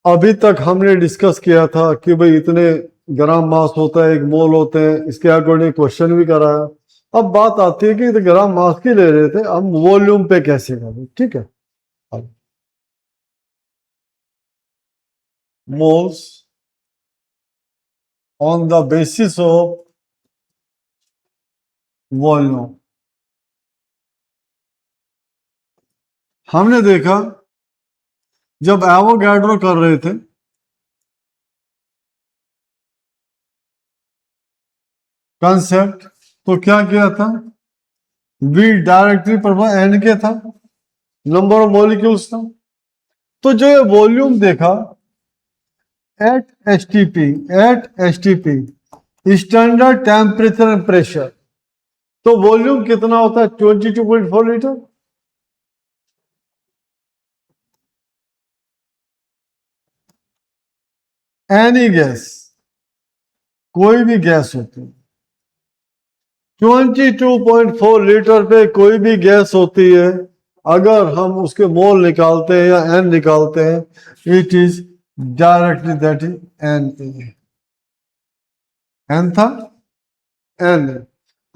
अभी तक हमने डिस्कस किया था कि भाई इतने ग्राम मास होता है, एक मोल होते हैं, इसके अकॉर्डिंग क्वेश्चन भी कराया। अब बात आती है कि तो ग्राम मास की ले रहे थे, हम वॉल्यूम पे कैसे करें, ठीक है। अब moles on the basis of volume. हमने देखा जब एवोगैड्रो कर रहे थे कंसेप्ट, तो क्या किया था, वी डायरेक्टली प्रभाव एन के था, नंबर ऑफ मॉलिक्यूल्स था। तो जो ये वॉल्यूम देखा at S T P standard temperature and pressure, तो वॉल्यूम कितना होता है, 22.4 लीटर। एनी गैस, कोई भी गैस होती है, 22.4 लीटर पे कोई भी गैस होती है, अगर हम उसके मोल निकालते हैं या एन निकालते हैं, it is directly that is n. N था, एन।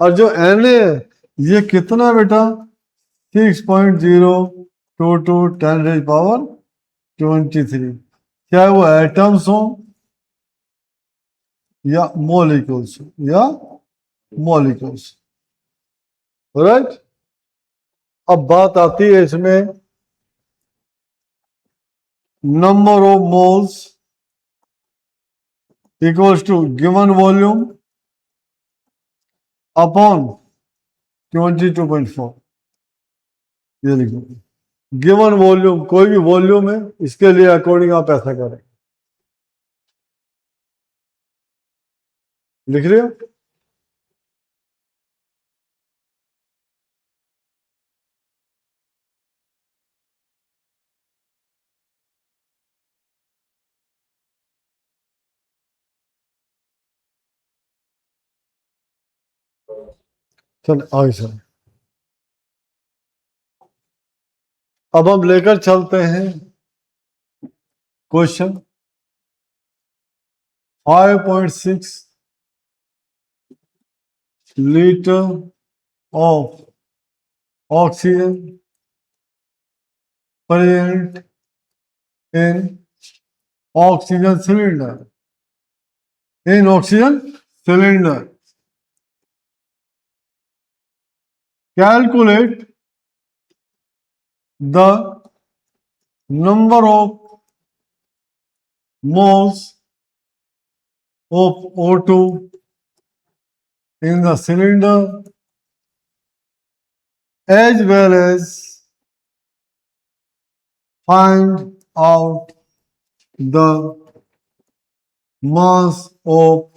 और जो एन है ये कितना बेटा, 6.022 × 10⁻23, चाहे वो एटम्स हो या मॉलिक्यूल्स, या मॉलिक्यूल्स, राइट। अब बात आती है इसमें number of moles equals to given volume upon 22.4, ये लिखो। गिवन वॉल्यूम, कोई भी वॉल्यूम है, इसके लिए अकॉर्डिंग आप ऐसा करें, लिख रहे हो। चल आगे सर, अब हम लेकर चलते हैं question 5.6 litre of oxygen present in oxygen cylinder, in oxygen cylinder. Calculate the number of moles of O2 in the cylinder as well as find out the mass of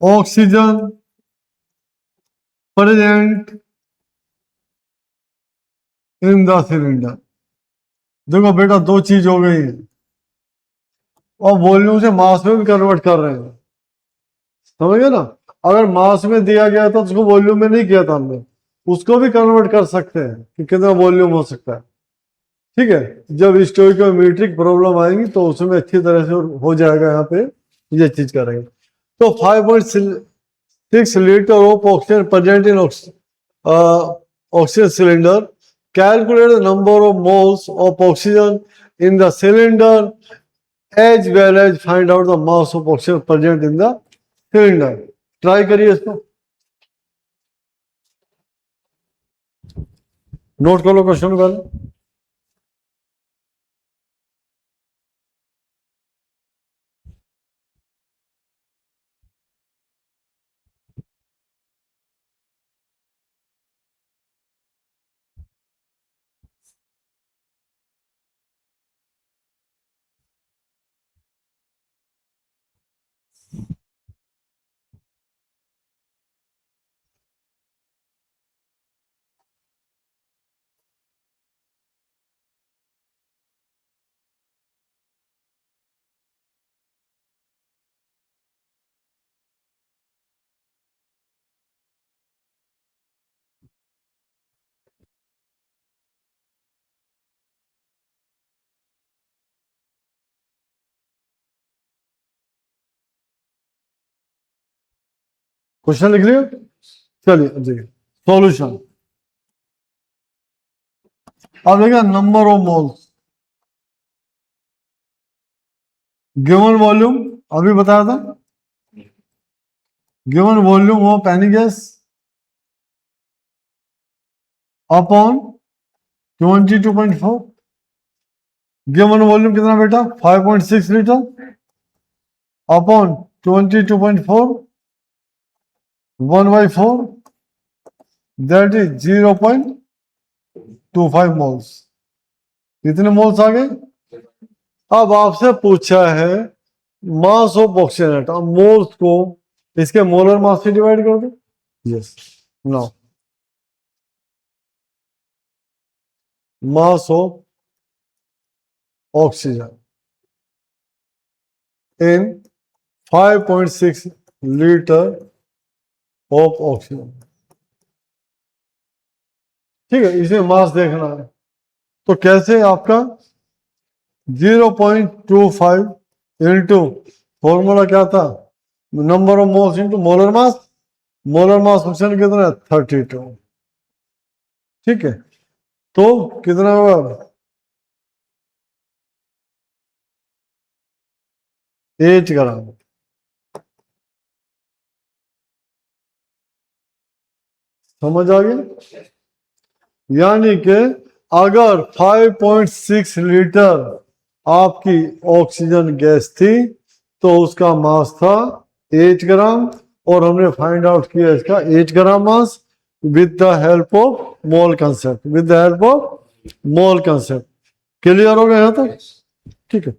oxygen present in the cylinder। देखो बेटा, दो चीज हो गई है, और volume से मास में भी कन्वर्ट कर रहे हैं, समझ गए ना। अगर मास में दिया गया था तो उसको वॉल्यूम में नहीं किया था हमने, उसको भी कन्वर्ट कर सकते हैं कि कितना वॉल्यूम हो सकता है, ठीक है। जब स्टोइकोमेट्रिक प्रॉब्लम आएंगी तो उसमें अच्छी तरह से हो जाएगा, यहाँ पे ये चीज करेंगे। तो 5.6 litre of oxygen present in oxygen cylinder, calculate the number of moles of oxygen in the cylinder as well as find out the mass of oxygen present in the cylinder. Try करिए इसको, note कर लो question पहले। Question लिख लियो। चलिए अब देखिए solution. अब देखिए number of moles given volume अभी बताया था, given volume of any gas upon 22.4। Given volume कितना बेटा 5.6 litre upon 22.4 1/4 that is 0.25 moles. कितने मोल्स आ गए? अब आपसे पूछा है मास ऑफ ऑक्सीजन एटम, मोल्स को इसके मोलर मास से डिवाइड कर दो। Yes now mass of oxygen in 5.6 litre of oxygen. ठीक है, इसे मास देखना है तो कैसे आपका 0.25 इंटू फॉर्मूला क्या था, number of moles into molar mass. Molar mass oxygen कितना है 32। ठीक है, तो कितना होगा 8 ग्राम। समझ आ गया? यानी कि अगर 5.6 लीटर आपकी ऑक्सीजन गैस थी तो उसका मास था 8 ग्राम, और हमने फाइंड आउट किया इसका 8 gram mass with the help of mole concept, with the help of mole concept. Clear हो गया यहाँ तक? ठीक है।